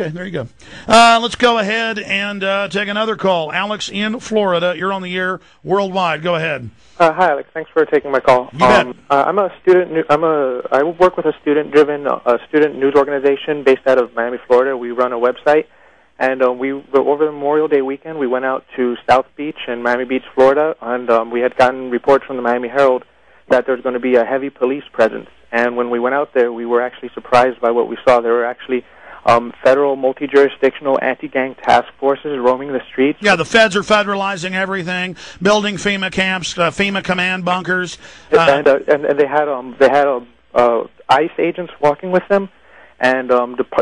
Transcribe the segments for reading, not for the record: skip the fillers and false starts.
Okay, there you go. Let's go ahead and take another call. Alex in Florida. You're on the air worldwide. Go ahead. Hi, Alex. Thanks for taking my call. You bet. I'm a student. I work with a student-driven student news organization based out of Miami, Florida. We run a website, and over the Memorial Day weekend, we went out to South Beach in Miami Beach, Florida, and we had gotten reports from the Miami Herald that there's going to be a heavy police presence. And when we went out there, we were actually surprised by what we saw. There were actually federal multi-jurisdictional anti-gang task forces roaming the streets. Yeah, the feds are federalizing everything, building FEMA camps, FEMA command bunkers. And they had ICE agents walking with them, and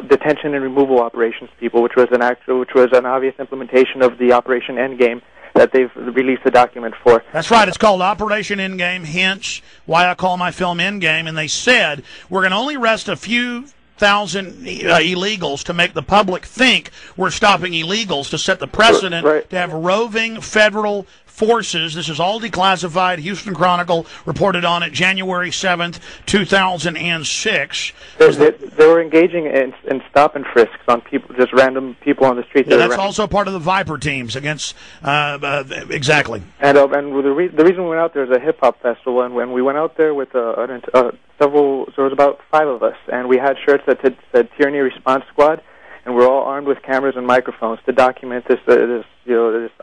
detention and removal operations people, which was an obvious implementation of the Operation Endgame that they've released a document for. That's right. It's called Operation Endgame, hence why I call my film Endgame. And they said we're going to only arrest a few thousand illegals to make the public think we're stopping illegals, to set the precedent, right, to have roving federal forces. This is all declassified. Houston Chronicle reported on it January 7th, 2006. They were engaging in stop and frisks on people, just random people on the street. Yeah, that's also part of the Viper teams against, exactly. And the reason we went out there is a hip-hop festival, and when we went out there with several, so there was about 5 of us, and we had shirts that said Tyranny Response Squad, and we're all armed with cameras and microphones to document this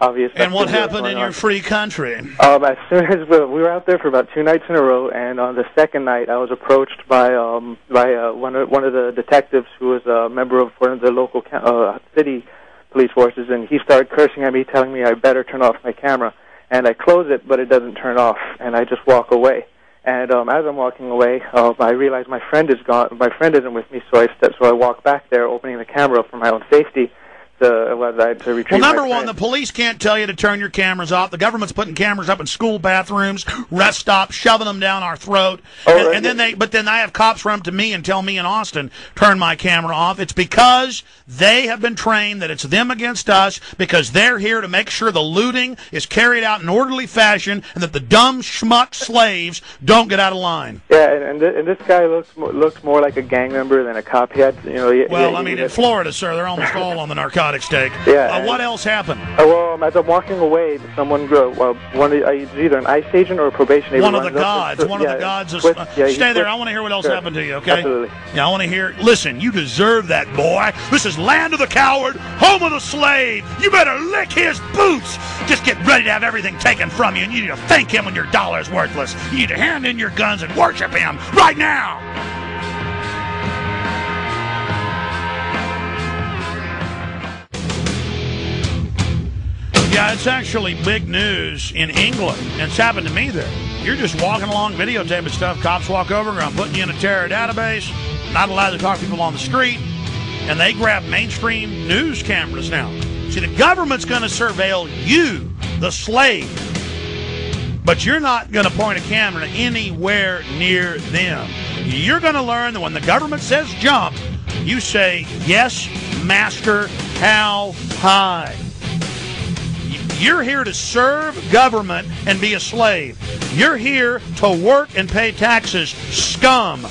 obvious. And what happened in your free country? As soon as we were out there for about 2 nights in a row, and on the second night, I was approached by one of the detectives who was a member of one of the local city police forces, and he started cursing at me, telling me I better turn off my camera. And I close it, but it doesn't turn off, and I just walk away. And as I'm walking away, I realize my friend is gone. My friend isn't with me, so I walk back there, opening the camera for my own safety to retrieve. Well, number one, the police can't tell you to turn your cameras off. The government's putting cameras up in school bathrooms, rest stops, shoving them down our throat. But then I have cops run up to me and tell me in Austin, turn my camera off. It's because they have been trained that it's them against us, because they're here to make sure the looting is carried out in orderly fashion, and that the dumb schmuck slaves don't get out of line. Yeah, and this guy looks more like a gang member than a cop. He had, in Florida, sir, they're almost all on the narcotics take. Yeah. What else happened? As I'm walking away, someone, either an ICE agent or a probation agent. One of the gods. Stay there. I want to hear what else happened to you, okay? Absolutely. Yeah, I want to hear. Listen, you deserve that, boy. This is land of the coward, home of the slave. You better lick his boots. Just get ready to have everything taken from you, and you need to thank him when your dollar's worthless. You need to hand in your guns and worship him right now. Yeah, it's actually big news in England. It's happened to me there. You're just walking along, videotaping stuff. Cops walk over, I'm putting you in a terror database. Not allowed to talk to people on the street. And they grab mainstream news cameras now. See, the government's going to surveil you, the slave. But you're not going to point a camera anywhere near them. You're going to learn that when the government says jump, you say, yes, master, how high? You're here to serve government and be a slave. You're here to work and pay taxes, scum.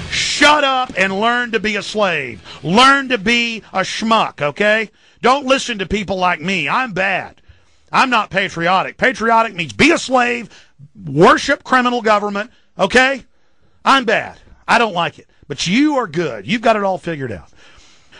Shut up and learn to be a slave. Learn to be a schmuck, okay? Don't listen to people like me. I'm bad. I'm not patriotic. Patriotic means be a slave, worship criminal government, okay? I'm bad. I don't like it. But you are good. You've got it all figured out.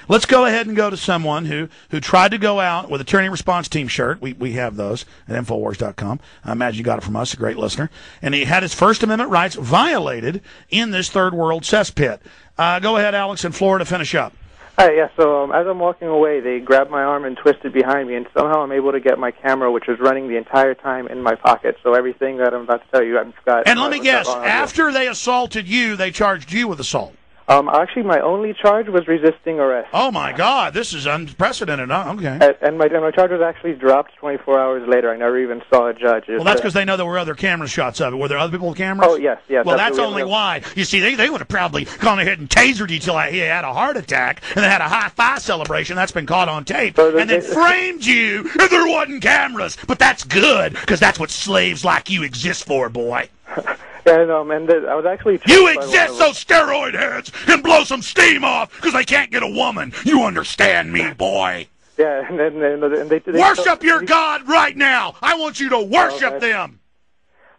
Let's go ahead and go to someone who tried to go out with a Tyranny Response Team shirt. We have those at Infowars.com. I imagine you got it from us, a great listener. And he had his First Amendment rights violated in this third world cesspit. Go ahead, Alex, in Florida, finish up. Hi, yeah, so as I'm walking away, they grabbed my arm and twisted behind me, and somehow I'm able to get my camera, which was running the entire time, in my pocket. So everything that I'm about to tell you, I've got... And let me guess, after they assaulted you, they charged you with assault. Actually, my only charge was resisting arrest. Oh, my God. This is unprecedented. Okay. And my charge was actually dropped 24 hours later. I never even saw a judge. Well, that's because they know there were other camera shots of it. Were there other people with cameras? Oh, yes. Well, that's only why. You see, they would have probably gone ahead and tasered you till he had a heart attack and then had a high-five celebration. That's been caught on tape. And then framed you if there wasn't cameras. But that's good, because that's what slaves like you exist for, boy. Yeah, and I was actually... You exist so steroid heads can blow some steam off because they can't get a woman. You understand me, boy? Yeah, and they worship your God right now. I want you to worship them.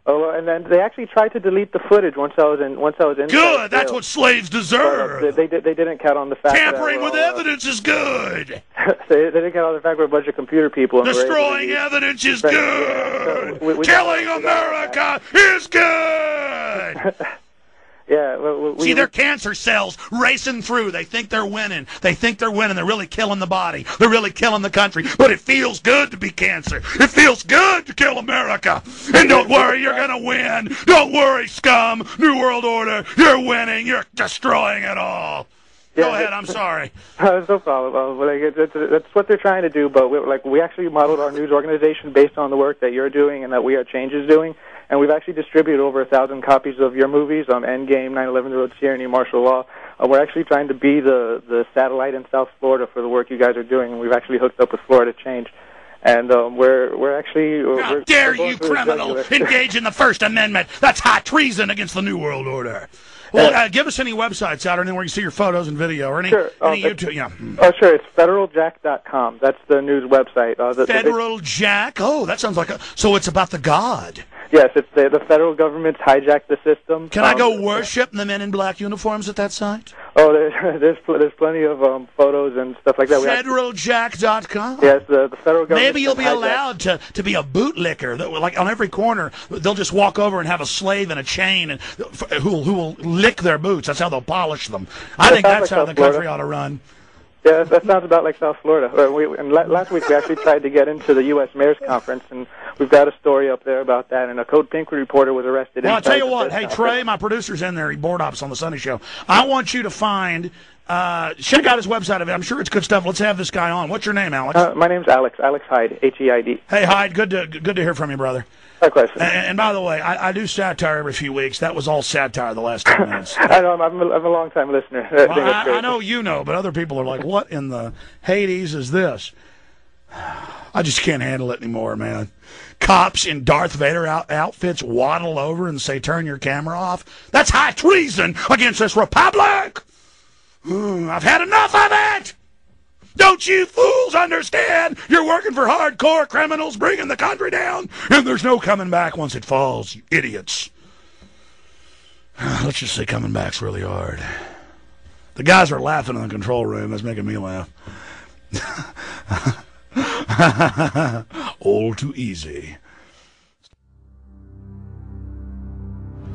Oh, and then they actually tried to delete the footage once I was in. Good. That's what slaves deserve. They didn't count on the fact tampering with evidence is good. They didn't count on the fact we're a bunch of computer people. Destroying evidence is good. Killing America is good. Yeah. See, they're cancer cells racing through. They think they're winning. They're really killing the body. They're really killing the country. But it feels good to be cancer. It feels good to kill America. And don't worry, you're going to win. Don't worry, scum. New World Order. You're winning. You're destroying it all. Go ahead. I'm sorry. No problem. That's what they're trying to do. But we actually modeled our news organization based on the work that you're doing and that We Are Change is doing. And we've actually distributed over 1,000 copies of your movies, Endgame, 9/11, The Road to Tyranny, Martial Law. We're actually trying to be the satellite in South Florida for the work you guys are doing, and we've actually hooked up with Florida Change. And we're actually... How dare you, criminal, engage in the First Amendment? That's high treason against the New World Order. Well, give us any websites out there where you see your photos and video, or any YouTube. Yeah. Oh, sure. It's federaljack.com. That's the news website. Federal Jack? Oh, that sounds like So it's about the God. Yes, it's the federal government's hijacked the system. Can I go worship the men in black uniforms at that site? Oh, there's plenty of photos and stuff like that. Federaljack.com? Yes, the federal government. Maybe you'll be allowed to be a bootlicker. Like on every corner, they'll just walk over and have a slave in a chain and who will lick their boots. That's how they'll polish them. I think that's how the country ought to run. Yeah, that sounds about like South Florida. Last week we actually tried to get into the U.S. Mayor's Conference, and we've got a story up there about that, and a Code Pink reporter was arrested. Well, I'll tell you what. Hey, Trey, my producer's in there. He board ops on the Sunday Show. I want you to find... check out his website. I'm sure it's good stuff. Let's have this guy on. What's your name, Alex? My name's Alex Hyde, H-E-I-D. Hey, Hyde, good to hear from you, brother. Likewise. And by the way, I do satire every few weeks. That was all satire the last 10 minutes. I know. I'm a long-time listener. Well, I know you know, but other people are like, what in the Hades is this? I just can't handle it anymore, man. Cops in Darth Vader outfits waddle over and say, turn your camera off. That's high treason against this republic. I've had enough of it. Don't you fools understand? You're working for hardcore criminals bringing the country down, and there's no coming back once it falls, you idiots. Let's just say coming back's really hard. The guys are laughing in the control room. That's making me laugh. All too easy.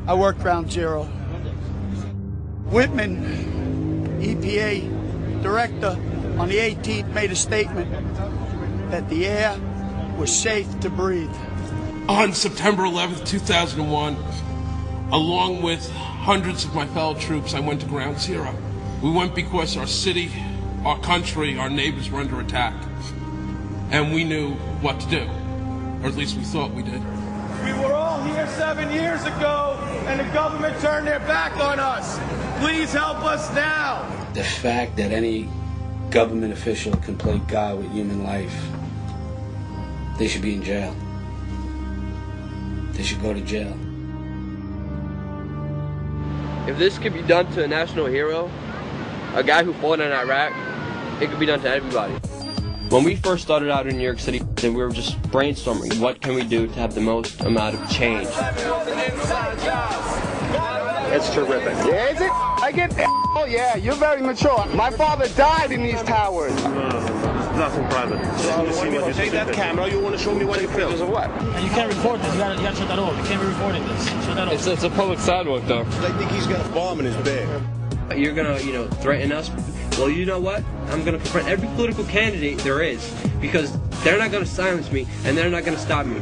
I work Ground Zero. Whitman, EPA director, on the 18th made a statement that the air was safe to breathe. On September 11th, 2001, along with hundreds of my fellow troops, I went to Ground Zero. We went because our city, our country, our neighbors were under attack. And we knew what to do, or at least we thought we did. We were all here 7 years ago, and the government turned their back on us. Please help us now. The fact that any government official can play God with human life, they should be in jail. They should go to jail. If this could be done to a national hero, a guy who fought in Iraq, it could be done to everybody. When we first started out in New York City, we were just brainstorming, what can we do to have the most amount of change? It's terrific. Yeah, is it? I get that. Oh, yeah, you're very mature. My father died in these towers. Nothing private. Take that camera. You want to show me what you feel? Of what? And you can't record this. You gotta shut that off. You can't be recording this. Shut that off. It's a public sidewalk, though. I think he's got a bomb in his bag. You're gonna, threaten us? Well, you know what? I'm gonna confront every political candidate there is, because they're not gonna silence me, and they're not gonna stop me.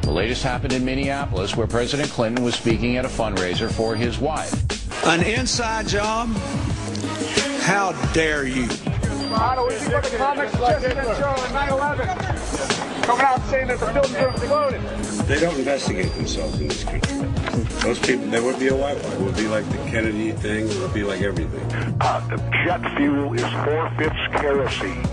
The latest happened in Minneapolis, where President Clinton was speaking at a fundraiser for his wife. An inside job? How dare you? We see what the comics just show in 9/11. coming out saying that the buildings are exploded. They don't investigate themselves in this country. Those people, there would be a wipeout. It would be like the Kennedy thing. It would be like everything. Jet fuel is 4/5 kerosene,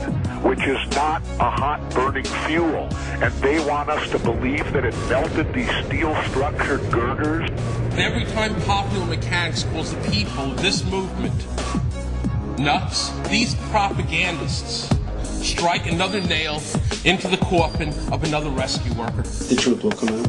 which is not a hot-burning fuel. And they want us to believe that it melted these steel-structured girders. Every time Popular Mechanics calls the people of this movement nuts, these propagandists strike another nail into the coffin of another rescue worker. The truth will come out.